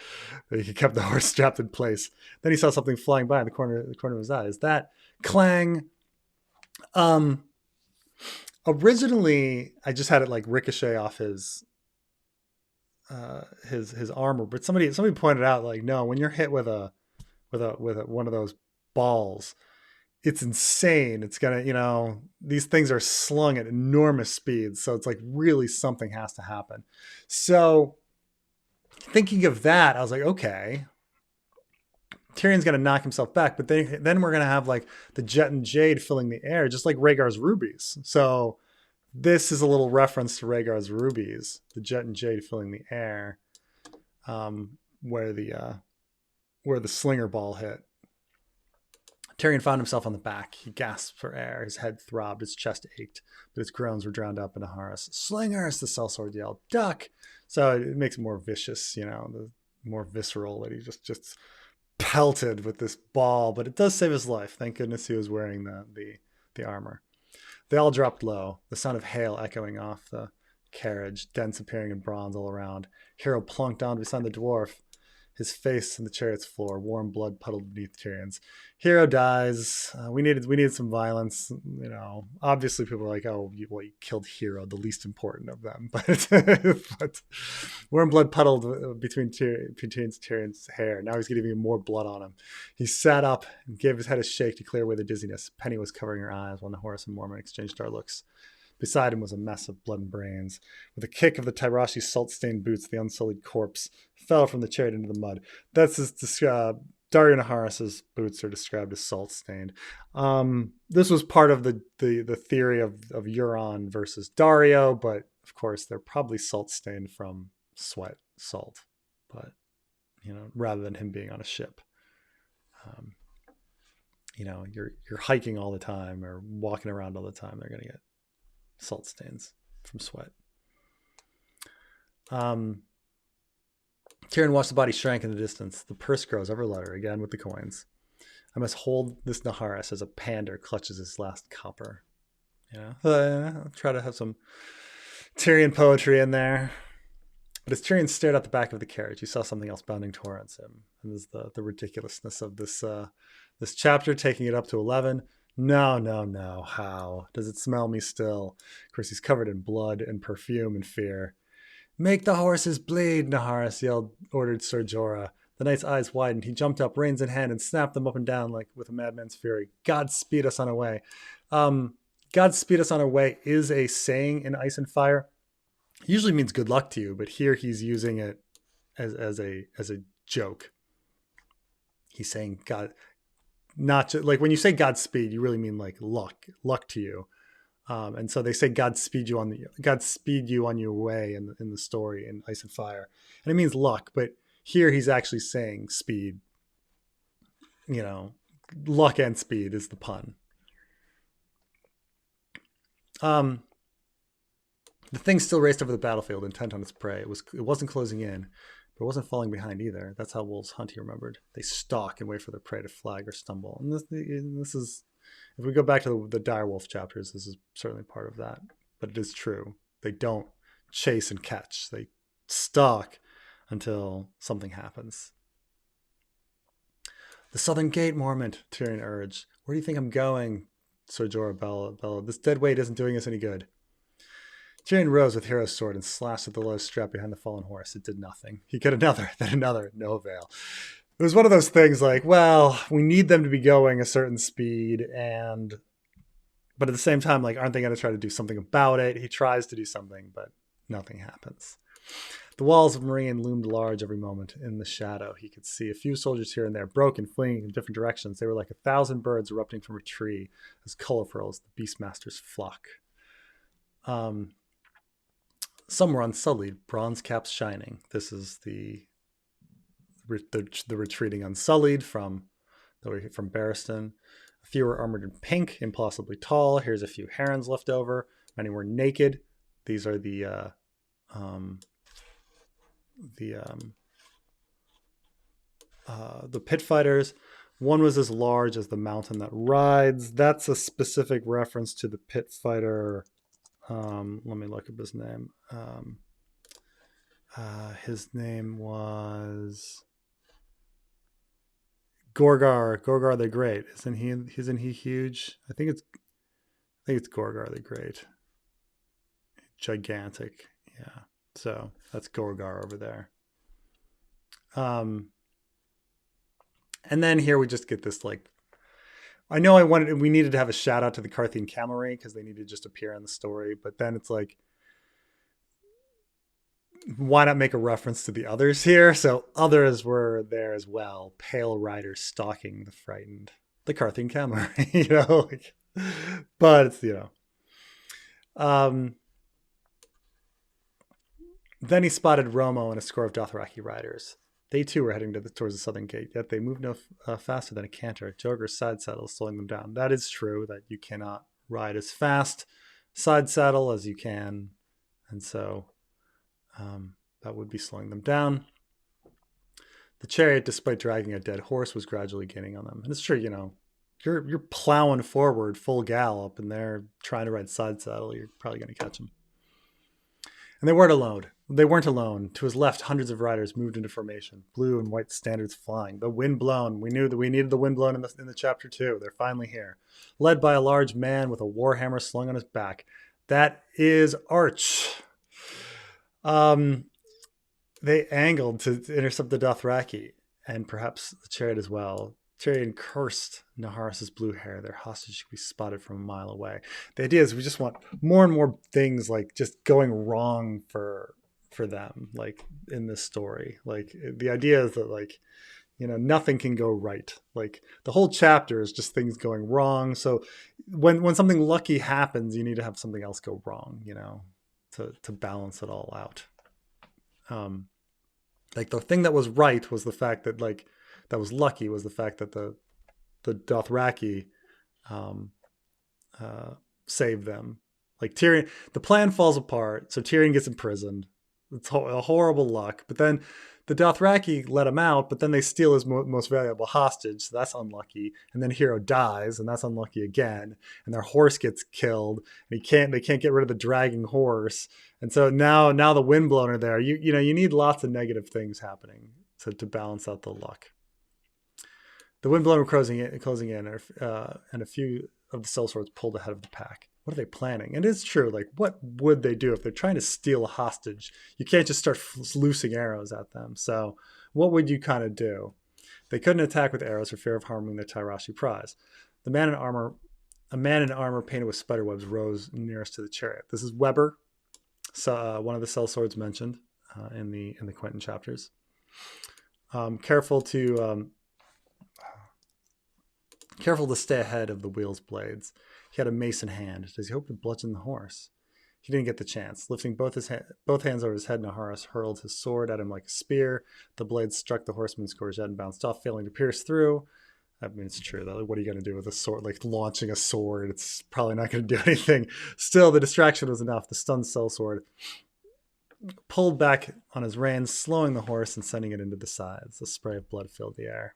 S1: that he kept the horse strapped in place. Then he saw something flying by in the corner of his eye. Is that Clang? Originally, I just had it like ricochet off his armor, but somebody pointed out like, no, when you're hit with one of those balls, it's insane. It's gonna, these things are slung at enormous speeds, so it's like really something has to happen. So thinking of that, I was like, okay, Tyrion's gonna knock himself back, but then we're gonna have like the jet and jade filling the air, just like Rhaegar's rubies. So this is a little reference to Rhaegar's rubies, the jet and jade filling the air, where the slinger ball hit. Tyrion found himself on the back. He gasped for air. His head throbbed. His chest ached, but his groans were drowned out in a Naharis. Slingers! The sellsword yelled. Duck! So it makes it more vicious, the more visceral that he just pelted with this ball. But it does save his life. Thank goodness he was wearing the armor. They all dropped low, the sound of hail echoing off the carriage, dents appearing in bronze all around. Hero plunked down beside the dwarf, his face on the chariot's floor, warm blood puddled beneath Tyrion's. Hero dies. We needed some violence. Obviously people are like, oh, you killed Hero, the least important of them. But warm blood puddled between Tyrion's hair. Now he's getting even more blood on him. He sat up and gave his head a shake to clear away the dizziness. Penny was covering her eyes while Naharis and Mormont exchanged our looks. Beside him was a mess of blood and brains. With a kick of the Tyrashi salt-stained boots, the unsullied corpse fell from the chariot into the mud. That's his Daario Naharis's boots are described as salt-stained. This was part of the theory of Euron versus Daario, but of course they're probably salt-stained from salt. But rather than him being on a ship, you're hiking all the time or walking around all the time, they're gonna get salt stains from sweat. Tyrion watched the body shrank in the distance. The purse grows ever lighter, again with the coins. I must hold this Naharis as a pander clutches his last copper. I'll try to have some Tyrion poetry in there. But as Tyrion stared out the back of the carriage, he saw something else bounding towards him. And this is the ridiculousness of this chapter, taking it up to 11. No, no, no. How? Does it smell me still? Of course, he's covered in blood and perfume and fear. Make the horses bleed, Naharis yelled, ordered Sir Jorah. The knight's eyes widened. He jumped up, reins in hand, and snapped them up and down like with a madman's fury. God speed us on our way. Um, God speed us on our way is a saying in Ice and Fire. It usually means good luck to you, but here he's using it as a joke. He's saying God, not just, like when you say Godspeed, you really mean like luck to you. And so they say Godspeed you on your way in the story in Ice and Fire, and it means luck. But here he's actually saying speed. You know, luck and speed is the pun. The thing still raced over the battlefield, intent on its prey. It wasn't closing in, but it wasn't falling behind either. That's how wolves hunt, he remembered. They stalk and wait for their prey to flag or stumble. And this is, if we go back to the direwolf chapters, this is certainly part of that. But it is true. They don't chase and catch. They stalk until something happens. The southern gate, Mormont, Tyrion urged. Where do you think I'm going? Sir Jorah bellowed. This dead weight isn't doing us any good. Tyrion rose with Hero's sword and slashed at the low strap behind the fallen horse. It did nothing. He got another, then another, no avail. It was one of those things like, well, we need them to be going a certain speed, but at the same time, like, aren't they going to try to do something about it? He tries to do something, but nothing happens. The walls of Marine loomed large every moment in the shadow. He could see a few soldiers here and there, broken, fleeing in different directions. They were like 1,000 birds erupting from a tree, as colorful as the Beastmaster's flock. Some were unsullied, bronze caps shining. This is the retreating unsullied from Barristan. A few were armored in pink, impossibly tall. Here's a few herons left over. Many were naked. These are the pit fighters. One was as large as the mountain that rides. That's a specific reference to the pit fighter. Let me look up his name. His name was Gorgar the Great. Isn't he huge? I think it's Gorgar the Great. Gigantic. Yeah. So that's Gorgar over there. And then here we just get this, like, I know we needed to have a shout out to the Carthian cavalry because they need to just appear in the story, but then it's like, why not make a reference to the others here? So others were there as well. Pale riders stalking the Carthian cavalry, but it's, then he spotted Romo and a score of Dothraki riders. They too were heading towards the southern gate, yet they moved no faster than a canter. Jogar's side saddle slowing them down. That is true, that you cannot ride as fast side saddle as you can, and so that would be slowing them down. The chariot, despite dragging a dead horse, was gradually gaining on them. And it's true, you're plowing forward full gallop, and they're trying to ride side saddle. You're probably going to catch them. And they weren't alone. To his left, hundreds of riders moved into formation, blue and white standards flying. The wind blown. We knew that we needed the wind blown in the chapter 2. They're finally here. Led by a large man with a warhammer slung on his back. That is Arch. They angled to intercept the Dothraki, and perhaps the chariot as well. Tyrion cursed Naharis' blue hair. Their hostage could be spotted from a mile away. The idea is we just want more and more things like just going wrong for them, like in this story. Like the idea is that, like, nothing can go right. Like the whole chapter is just things going wrong. So when something lucky happens, you need to have something else go wrong, to balance it all out. Like the thing that was right was the fact that, like, that was lucky was the fact that the Dothraki saved them. Like Tyrion, the plan falls apart, so Tyrion gets imprisoned. It's a horrible luck. But then the Dothraki let him out, but then they steal his most valuable hostage, so that's unlucky. And then Hero dies, and that's unlucky again. And their horse gets killed, and they can't get rid of the dragging horse. And so now the windblown are there. You need lots of negative things happening to balance out the luck. The windblown were closing in, and a few of the sellswords pulled ahead of the pack. What are they planning? And it's true. Like, what would they do if they're trying to steal a hostage? You can't just start loosing arrows at them. So, what would you kind of do? They couldn't attack with arrows for fear of harming their Tyrashi prize. A man in armor painted with spider webs rose nearest to the chariot. This is Weber, one of the sellswords mentioned in the Quentin chapters. Careful to stay ahead of the wheel's blades. He had a mace in hand. Does he hope to bludgeon the horse? He didn't get the chance. Lifting both hands over his head, Naharis hurled his sword at him like a spear. The blade struck the horseman's courgette and bounced off, failing to pierce through. I mean, it's true, though. What are you going to do with a sword? Like, launching a sword, it's probably not going to do anything. Still, the distraction was enough. The stunned sellsword pulled back on his reins, slowing the horse and sending it into the sides. A spray of blood filled the air.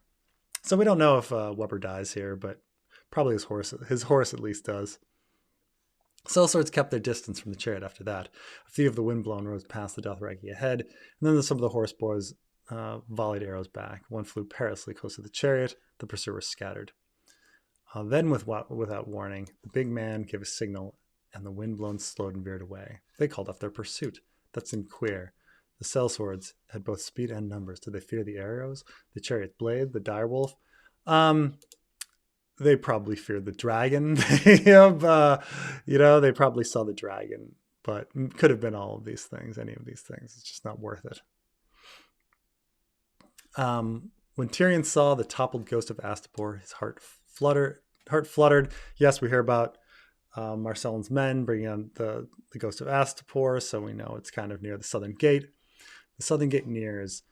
S1: So we don't know if Weber dies here, but probably his horse at least does. Sellswords kept their distance from the chariot after that. A few of the windblown rose past the Dothraki ahead, and then some of the horse boys volleyed arrows back. One flew perilously close to the chariot. The pursuers scattered. Then, without warning, the big man gave a signal, and the windblown slowed and veered away. They called off their pursuit. That seemed queer. The sellswords had both speed and numbers. Did they fear the arrows, the chariot blade, the direwolf? They probably feared the dragon. They probably saw the dragon, but could have been all of these things, any of these things. It's just not worth it. When Tyrion saw the toppled ghost of Astapor, his heart fluttered. Yes, we hear about Marcellin's men bringing on the ghost of Astapor, so we know it's kind of near the southern gate. The southern gate nears.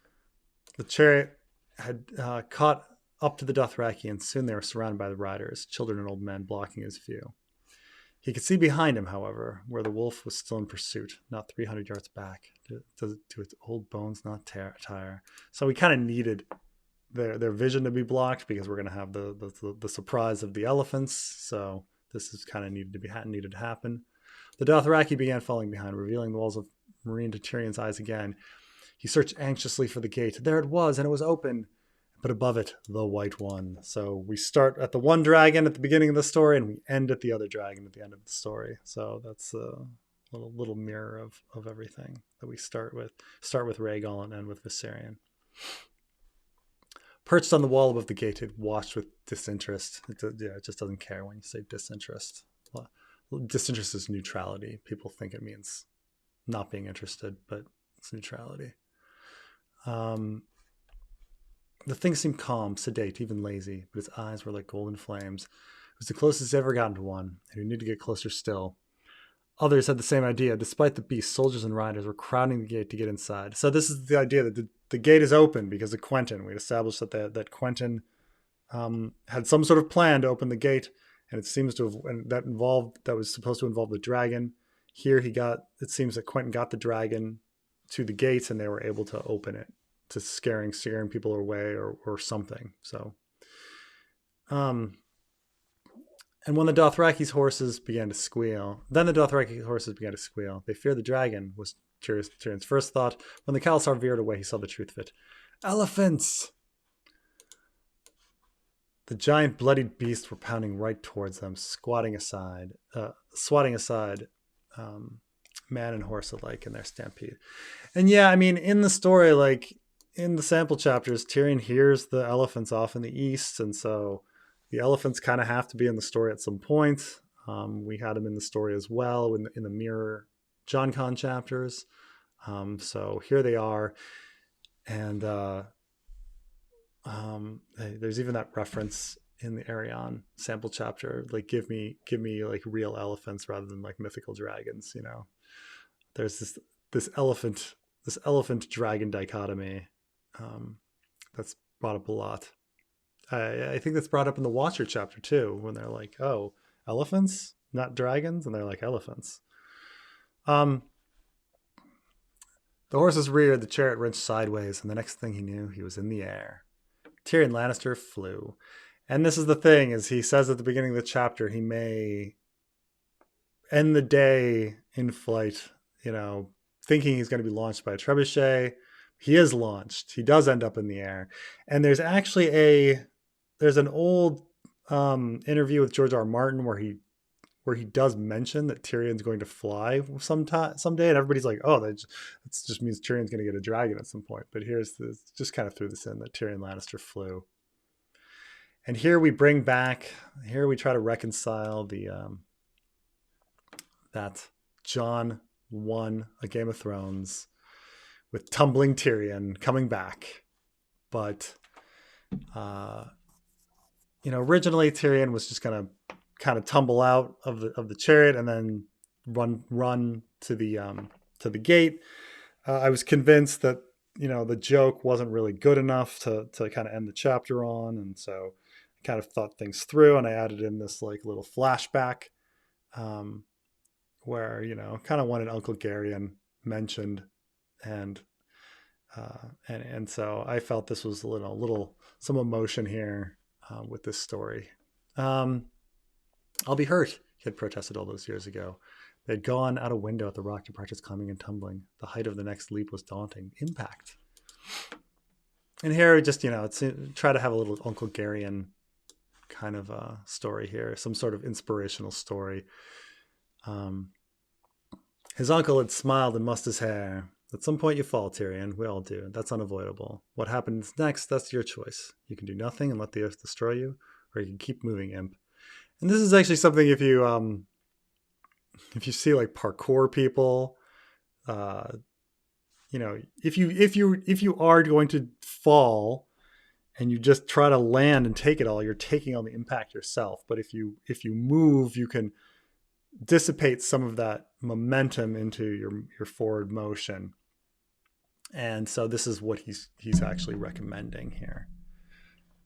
S1: The chariot had caught up to the Dothraki, and soon they were surrounded by the riders, children and old men blocking his view. He could see behind him, however, where the wolf was still in pursuit, not 300 yards back. To its old bones not tire. So we kind of needed their vision to be blocked because we're going to have the surprise of the elephants. So this is kind of needed to happen. The Dothraki began falling behind, revealing the walls of Meereen to Tyrion's eyes again. He searched anxiously for the gate. There it was, and it was open. But above it, the White One. So we start at the one dragon at the beginning of the story, and we end at the other dragon at the end of the story. So that's a little mirror of everything that we start with. Start with Rhaegal and end with Viserion. Perched on the wall above the gate, it watched with disinterest. It just doesn't care when you say disinterest. Disinterest is neutrality. People think it means not being interested, but it's neutrality. The thing seemed calm, sedate, even lazy, but its eyes were like golden flames. It was the closest he'd ever gotten to one, and he needed to get closer still. Others had the same idea. Despite the beast, soldiers and riders were crowding the gate to get inside. So this is the idea that the gate is open because of Quentyn. We established that Quentyn had some sort of plan to open the gate, and it seems to have, and that was supposed to involve the dragon. Here it seems that Quentyn got the dragon to the gates, and they were able to open it, to scaring people away or something. So, and when the Dothraki's horses began to squeal, they feared the dragon, was Tyrion's first thought. When the Khalasar veered away, he saw the truth of it. Elephants! The giant bloodied beasts were pounding right towards them, swatting aside man and horse alike in their stampede. And yeah, I mean, in the story, like in the sample chapters, Tyrion hears the elephants off in the east, and so the elephants kind of have to be in the story at some point. We had them in the story as well in the Mirror Jon Con chapters. So here they are, and there's even that reference in the Arion sample chapter, like give me like real elephants rather than like mythical dragons. You know, there's this elephant dragon dichotomy that's brought up a lot. I think that's brought up in the Watcher chapter too, when they're like, oh, elephants, not dragons, and they're like elephants. The horses reared, the chariot wrenched sideways, and the next thing he knew, he was in the air. Tyrion Lannister flew. And this is the thing, is he says at the beginning of the chapter, he may end the day in flight, you know, thinking he's going to be launched by a trebuchet. He is launched. He does end up in the air. And there's actually there's an old interview with George R. R. Martin where he does mention that Tyrion's going to fly someday, and everybody's like, "Oh, that just means Tyrion's going to get a dragon at some point." But here's this, just kind of threw this in, that Tyrion Lannister flew. And here we bring back, here we try to reconcile the that Jon won a Game of Thrones with tumbling Tyrion coming back, but originally Tyrion was just gonna kind of tumble out of the chariot and then run to the gate. I was convinced that the joke wasn't really good enough to kind of end the chapter on, and so I kind of thought things through, and I added in this like little flashback where kind of wanted Uncle Garyon mentioned, and so I felt this was a little some emotion here with this story. I'll be hurt, he had protested all those years ago. They had gone out a window at the rock to practice climbing and tumbling. The height of the next leap was daunting. Impact. And here, just, it's try to have a little Uncle Garyon kind of story here, some sort of inspirational story. His uncle had smiled and mussed his hair. At some point you fall, Tyrion. We all do. That's unavoidable. What happens next, that's your choice. You can do nothing and let the earth destroy you, or you can keep moving, imp. And this is actually something if you see like parkour people, if you are going to fall and you just try to land and take it all, you're taking all the impact yourself. But if you move, you can dissipate some of that momentum into your forward motion. And so this is what he's actually recommending here.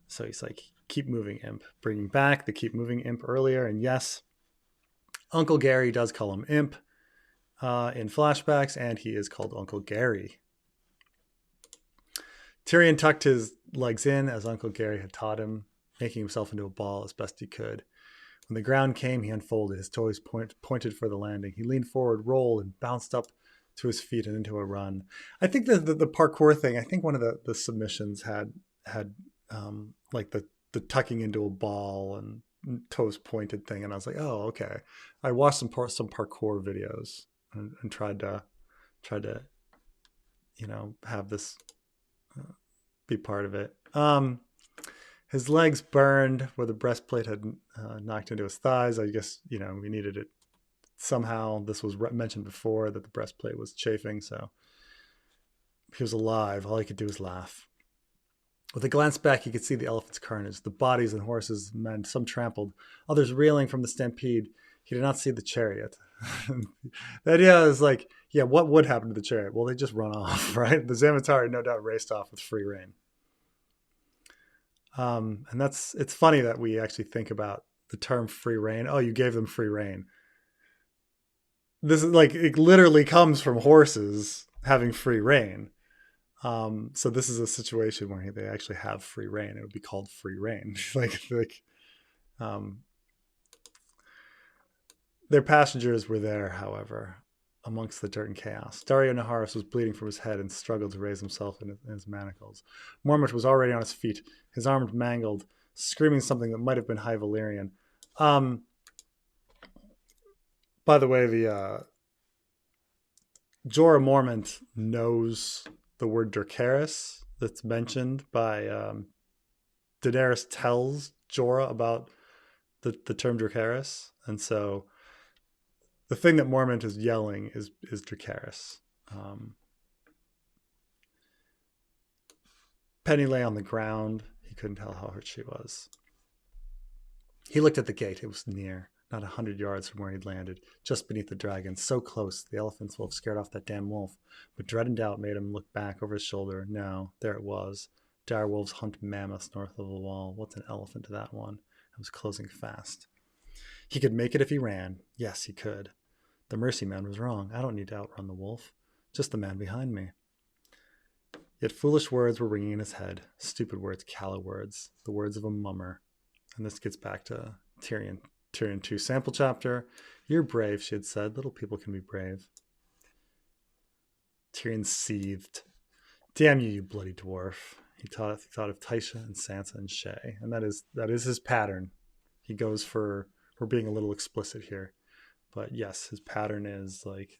S1: So he's like, keep moving, imp, bringing back the keep moving imp earlier. And yes, Uncle Gary does call him imp in flashbacks, and he is called Uncle Gary. Tyrion tucked his legs in as Uncle Gary had taught him, making himself into a ball as best he could. When the ground came, he unfolded, his toes pointed for the landing. He leaned forward, rolled, and bounced up to his feet and into a run. I think the parkour thing, I think one of the submissions had like the tucking into a ball and toes pointed thing, and I was like, oh, okay. I watched some parkour videos and tried to have this be part of it. His legs burned where the breastplate had knocked into his thighs. I guess we needed it somehow. This was mentioned before that the breastplate was chafing, so he was alive. All he could do was laugh. With a glance back, he could see the elephant's carnage, the bodies and horses, men, some trampled, others reeling from the stampede. He did not see the chariot. The idea is like, yeah, what would happen to the chariot? Well, they just run off, right? The Xanathari no doubt raced off with free rein. And it's funny that we actually think about the term free rein. Oh, you gave them free rein. This is like, it literally comes from horses having free rein. So this is a situation where they actually have free rein. It would be called free rein. Their passengers were there, however, amongst the dirt and chaos. Daario Naharis was bleeding from his head and struggled to raise himself in his manacles. Mormont was already on his feet, his arms mangled, screaming something that might have been High Valyrian. By the way, the Jorah Mormont knows the word Dracarys that's mentioned by Daenerys tells Jorah about the term Dracarys, and so the thing that Mormont is yelling is Dracarys. Penny lay on the ground. He couldn't tell how hurt she was. He looked at the gate. It was near, not 100 yards from where he'd landed, just beneath the dragon, so close the elephants will have scared off that damn wolf. But dread and doubt made him look back over his shoulder. No, there it was. Dire wolves hunt mammoths north of the wall. What's an elephant to that one? It was closing fast. He could make it if he ran. Yes, he could. The Mercy Man was wrong. I don't need to outrun the wolf. Just the man behind me. Yet foolish words were ringing in his head. Stupid words, callow words. The words of a mummer. And this gets back to Tyrion 2 sample chapter. You're brave, she had said. Little people can be brave. Tyrion seethed. Damn you, you bloody dwarf. He thought of Taisha and Sansa and Shay, and that is his pattern. He goes for we're being a little explicit here, but yes, his pattern is like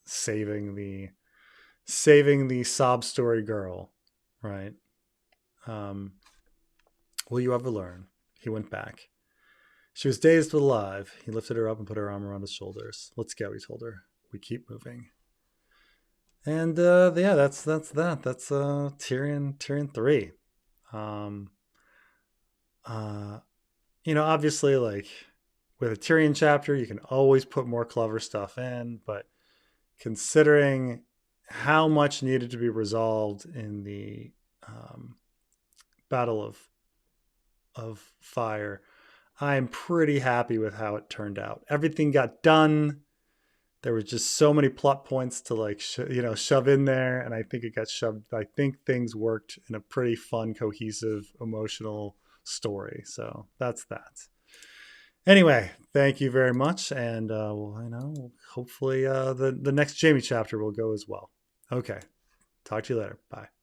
S1: saving the sob story girl, right? Um, will you ever learn? He went back. She was dazed but alive. He lifted her up and put her arm around his shoulders. Let's go, he told her. We keep moving. And yeah, that's that. That's Tyrion 3. Um, uh, obviously, like with a Tyrion chapter, you can always put more clever stuff in, but considering how much needed to be resolved in the Battle of Fire, I'm pretty happy with how it turned out. Everything got done. There was just so many plot points to like shove in there, and I think it got shoved. I think things worked in a pretty fun, cohesive, emotional story. So that's that. Anyway, thank you very much, and hopefully the next Jamie chapter will go as well. Okay, talk to you later. Bye.